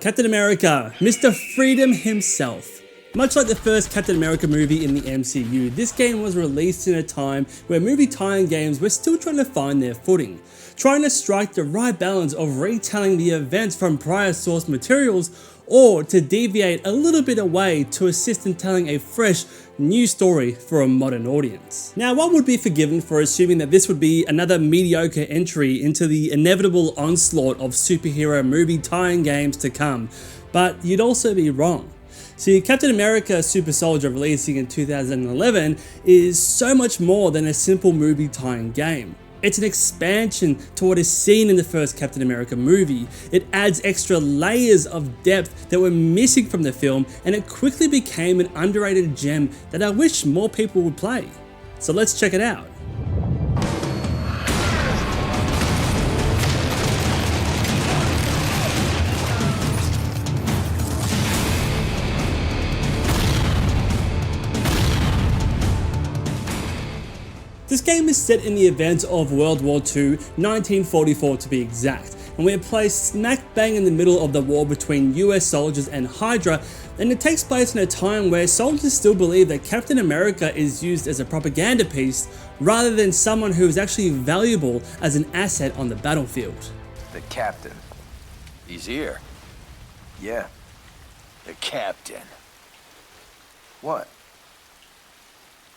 Captain America, Mr. Freedom himself. Much like the first Captain America movie in the MCU, this game was released in a time where movie tie-in games were still trying to find their footing, trying to strike the right balance of retelling the events from prior source materials or to deviate a little bit away to assist in telling a fresh, new story for a modern audience. Now, one would be forgiven for assuming that this would be another mediocre entry into the inevitable onslaught of superhero movie tie-in games to come, but you'd also be wrong. See, Captain America Super Soldier, releasing in 2011, is so much more than a simple movie tie-in game. It's an expansion to what is seen in the first Captain America movie. It adds extra layers of depth that were missing from the film, and it quickly became an underrated gem that I wish more people would play. So let's check it out. This game is set in the events of World War II, 1944 to be exact, and we are placed smack bang in the middle of the war between US soldiers and Hydra, and it takes place in a time where soldiers still believe that Captain America is used as a propaganda piece rather than someone who is actually valuable as an asset on the battlefield. The captain. He's here. Yeah. The captain. What?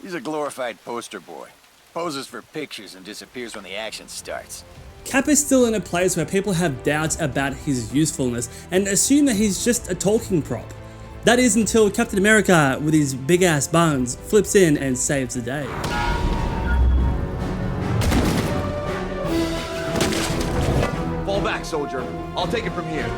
He's a glorified poster boy. Poses for pictures and disappears when the action starts. Cap is still in a place where people have doubts about his usefulness and assume that he's just a talking prop. That is until Captain America, with his big ass buns, flips in and saves the day. Fall back, soldier. I'll take it from here.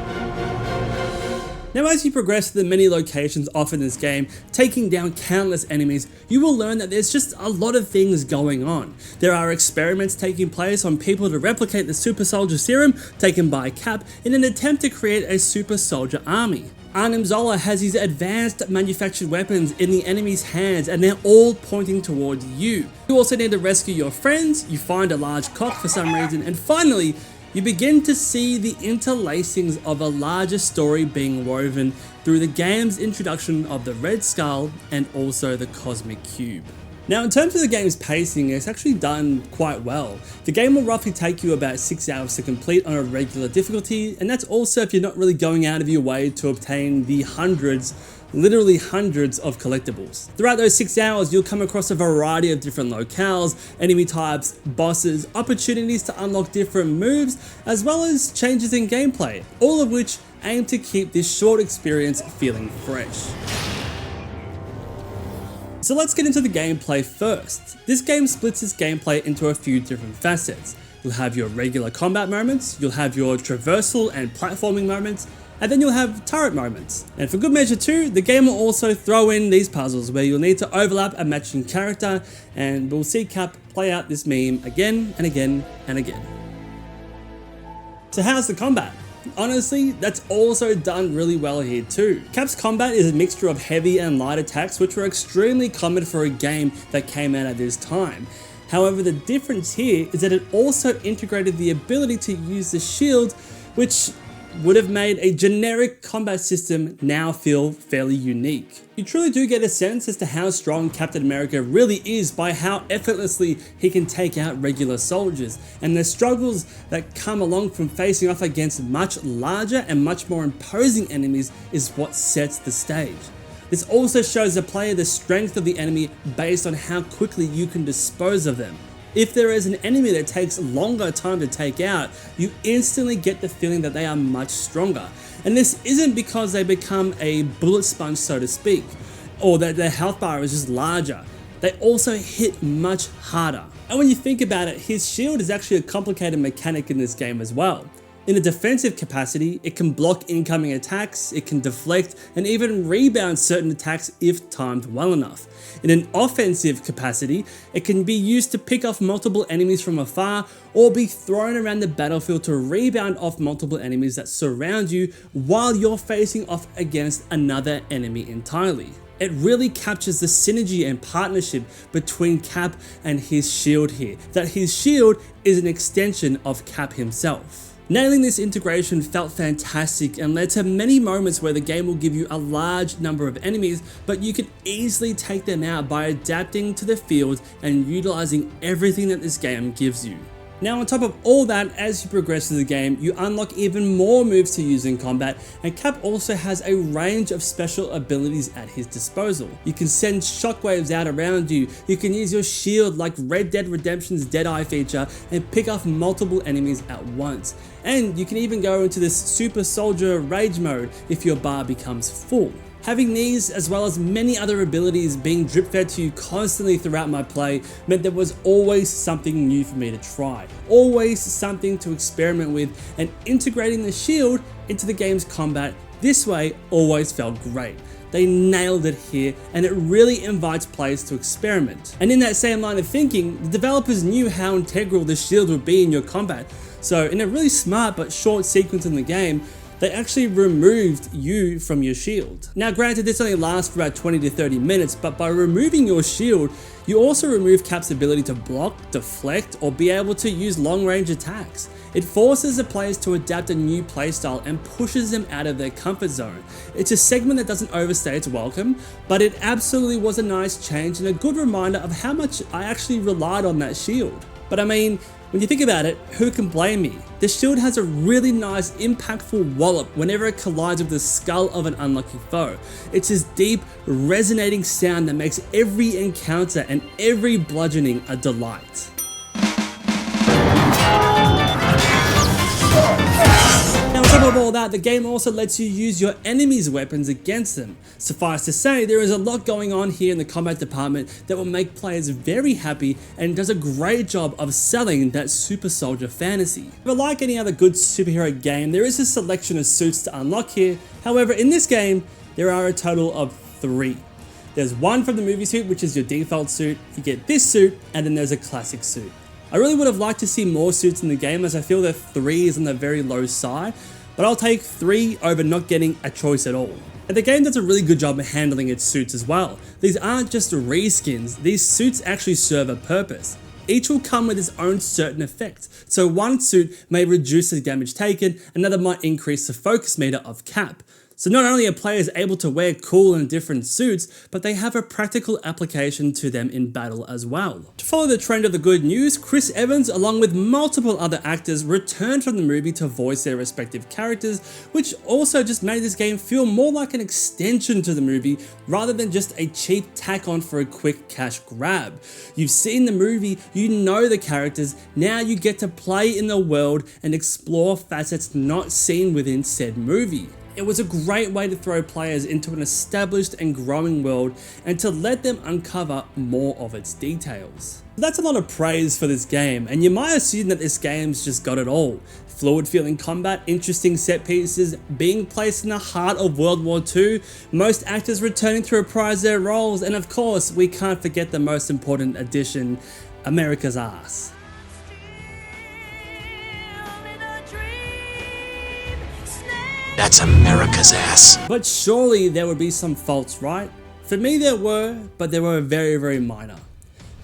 Now, as you progress to the many locations offered in this game, taking down countless enemies, you will learn that there's just a lot of things going on. There are experiments taking place on people to replicate the super soldier serum taken by Cap in an attempt to create a super soldier army. Arnim Zola has these advanced manufactured weapons in the enemy's hands, and they're all pointing towards you. You also need to rescue your friends, you find a large cock for some reason, and finally, you begin to see the interlacings of a larger story being woven through the game's introduction of the Red Skull and also the Cosmic Cube. Now, in terms of the game's pacing, it's actually done quite well. The game will roughly take you about 6 hours to complete on a regular difficulty, and that's also if you're not really going out of your way to obtain the literally hundreds of collectibles. Throughout those 6 hours, you'll come across a variety of different locales, enemy types, bosses, opportunities to unlock different moves, as well as changes in gameplay, all of which aim to keep this short experience feeling fresh. So let's get into the gameplay first. This game splits its gameplay into a few different facets. You'll have your regular combat moments, you'll have your traversal and platforming moments, and then you'll have turret moments. And for good measure too, the game will also throw in these puzzles where you'll need to overlap a matching character, and we'll see Cap play out this meme again and again and again. So how's the combat? Honestly, that's also done really well here too. Cap's combat is a mixture of heavy and light attacks, which were extremely common for a game that came out at this time. However, the difference here is that it also integrated the ability to use the shield, which would have made a generic combat system now feel fairly unique. You truly do get a sense as to how strong Captain America really is by how effortlessly he can take out regular soldiers, and the struggles that come along from facing off against much larger and much more imposing enemies is what sets the stage. This also shows the player the strength of the enemy based on how quickly you can dispose of them. If there is an enemy that takes longer time to take out, you instantly get the feeling that they are much stronger. And this isn't because they become a bullet sponge, so to speak, or that their health bar is just larger. They also hit much harder. And when you think about it, his shield is actually a complicated mechanic in this game as well. In a defensive capacity, it can block incoming attacks, it can deflect, and even rebound certain attacks if timed well enough. In an offensive capacity, it can be used to pick off multiple enemies from afar, or be thrown around the battlefield to rebound off multiple enemies that surround you while you're facing off against another enemy entirely. It really captures the synergy and partnership between Cap and his shield here, that his shield is an extension of Cap himself. Nailing this integration felt fantastic and led to many moments where the game will give you a large number of enemies, but you can easily take them out by adapting to the field and utilizing everything that this game gives you. Now on top of all that, as you progress through the game, you unlock even more moves to use in combat, and Cap also has a range of special abilities at his disposal. You can send shockwaves out around you, you can use your shield like Red Dead Redemption's Deadeye feature and pick off multiple enemies at once. And you can even go into this Super Soldier Rage mode if your bar becomes full. Having these, as well as many other abilities being drip fed to you constantly throughout my play, meant there was always something new for me to try, always something to experiment with, and integrating the shield into the game's combat this way always felt great. They nailed it here, and it really invites players to experiment. And in that same line of thinking, the developers knew how integral the shield would be in your combat, so in a really smart but short sequence in the game, they actually removed you from your shield. Now granted, this only lasts for about 20 to 30 minutes, but by removing your shield, you also remove Cap's ability to block, deflect, or be able to use long range attacks. It forces the players to adapt a new playstyle and pushes them out of their comfort zone. It's a segment that doesn't overstay its welcome, but it absolutely was a nice change and a good reminder of how much I actually relied on that shield. But I mean, when you think about it, who can blame me? The shield has a really nice, impactful wallop whenever it collides with the skull of an unlucky foe. It's this deep, resonating sound that makes every encounter and every bludgeoning a delight. Now on top of all that, the game also lets you use your enemies' weapons against them. Suffice to say, there is a lot going on here in the combat department that will make players very happy and does a great job of selling that super soldier fantasy. But like any other good superhero game, there is a selection of suits to unlock here. However, in this game, there are a total of 3. There's one from the movie suit, which is your default suit, you get this suit, and then there's a classic suit. I really would have liked to see more suits in the game, as I feel that 3 is on the very low side, but I'll take 3 over not getting a choice at all. And the game does a really good job of handling its suits as well. These aren't just reskins, these suits actually serve a purpose. Each will come with its own certain effect, so one suit may reduce the damage taken, another might increase the focus meter of Cap. So not only are players able to wear cool and different suits, but they have a practical application to them in battle as well. To follow the trend of the good news, Chris Evans along with multiple other actors returned from the movie to voice their respective characters, which also just made this game feel more like an extension to the movie rather than just a cheap tack on for a quick cash grab. You've seen the movie, you know the characters, now you get to play in the world and explore facets not seen within said movie. It was a great way to throw players into an established and growing world and to let them uncover more of its details. That's a lot of praise for this game, and you might assume that this game's just got it all. Fluid feeling combat, interesting set pieces, being placed in the heart of World War II, most actors returning to reprise their roles, and of course, we can't forget the most important addition, America's ass. That's America's ass. But surely there would be some faults, right? For me there were, but they were very, very minor.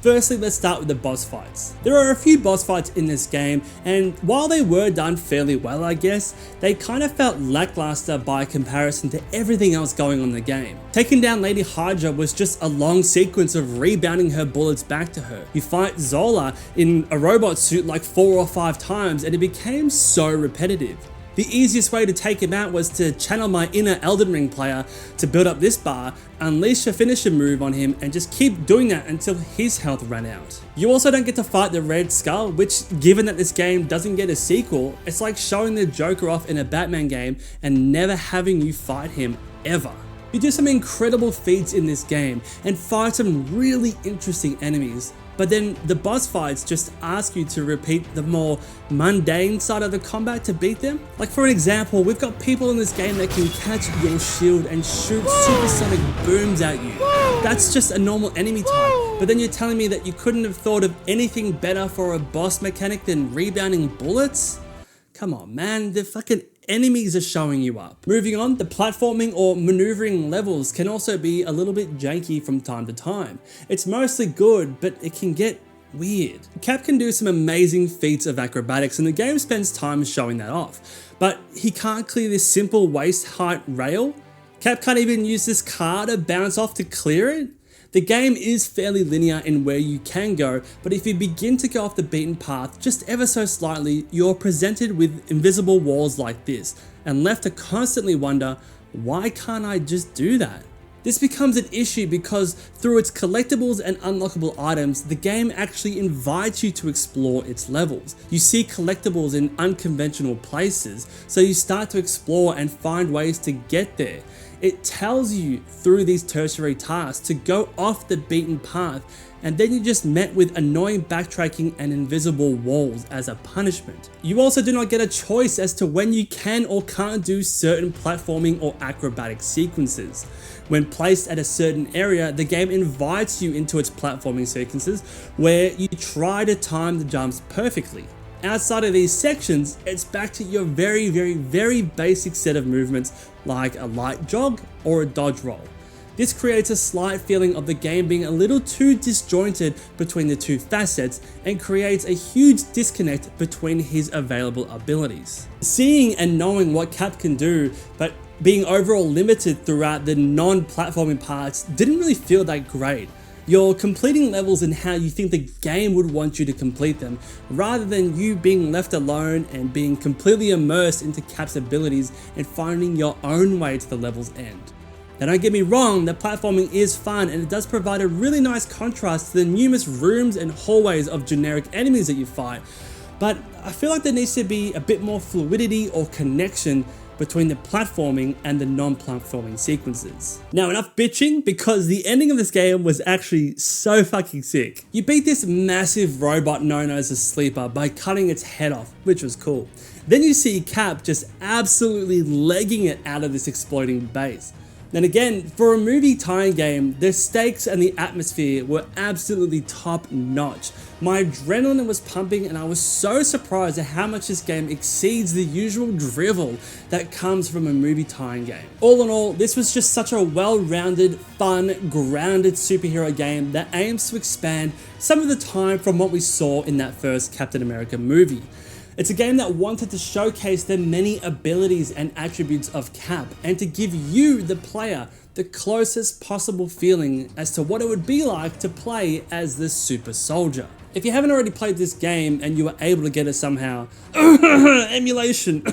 Firstly, let's start with the boss fights. There are a few boss fights in this game, and while they were done fairly well I guess, they kind of felt lackluster by comparison to everything else going on in the game. Taking down Lady Hydra was just a long sequence of rebounding her bullets back to her. You fight Zola in a robot suit like 4 or 5 times and it became so repetitive. The easiest way to take him out was to channel my inner Elden Ring player to build up this bar, unleash a finisher move on him, and just keep doing that until his health ran out. You also don't get to fight the Red Skull, which, given that this game doesn't get a sequel, it's like showing the Joker off in a Batman game and never having you fight him ever. You do some incredible feats in this game and fight some really interesting enemies, but then the boss fights just ask you to repeat the more mundane side of the combat to beat them. Like for an example, we've got people in this game that can catch your shield and shoot supersonic booms at you. That's just a normal enemy type, but then you're telling me that you couldn't have thought of anything better for a boss mechanic than rebounding bullets? Come on man, the fucking enemies are showing you up. Moving on, the platforming or maneuvering levels can also be a little bit janky from time to time. It's mostly good, but it can get weird. Cap can do some amazing feats of acrobatics and the game spends time showing that off, but he can't clear this simple waist height rail. Cap can't even use this car to bounce off to clear it. The game is fairly linear in where you can go, but if you begin to go off the beaten path just ever so slightly, you're presented with invisible walls like this, and left to constantly wonder, why can't I just do that? This becomes an issue because through its collectibles and unlockable items, the game actually invites you to explore its levels. You see collectibles in unconventional places, so you start to explore and find ways to get there. It tells you through these tertiary tasks to go off the beaten path, and then you're just met with annoying backtracking and invisible walls as a punishment. You also do not get a choice as to when you can or can't do certain platforming or acrobatic sequences. When placed at a certain area, the game invites you into its platforming sequences where you try to time the jumps perfectly. Outside of these sections, it's back to your very basic set of movements like a light jog or a dodge roll. This creates a slight feeling of the game being a little too disjointed between the two facets and creates a huge disconnect between his available abilities. Seeing and knowing what Cap can do, but being overall limited throughout the non-platforming parts didn't really feel that great. You're completing levels in how you think the game would want you to complete them, rather than you being left alone and being completely immersed into Cap's abilities and finding your own way to the level's end. Now don't get me wrong, the platforming is fun and it does provide a really nice contrast to the numerous rooms and hallways of generic enemies that you fight, but I feel like there needs to be a bit more fluidity or connection between the platforming and the non-platforming sequences. Now enough bitching, because the ending of this game was actually so fucking sick. You beat this massive robot known as a sleeper by cutting its head off, which was cool. Then you see Cap just absolutely legging it out of this exploding base. And again, for a movie tie-in game, the stakes and the atmosphere were absolutely top notch. My adrenaline was pumping and I was so surprised at how much this game exceeds the usual drivel that comes from a movie tie-in game. All in all, this was just such a well-rounded, fun, grounded superhero game that aims to expand some of the time from what we saw in that first Captain America movie. It's a game that wanted to showcase the many abilities and attributes of Cap and to give you, the player, the closest possible feeling as to what it would be like to play as this super soldier. If you haven't already played this game and you were able to get it somehow, emulation,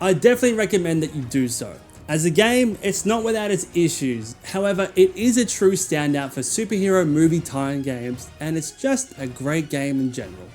I definitely recommend that you do so. As a game, it's not without its issues, however it is a true standout for superhero movie tie-in games and it's just a great game in general.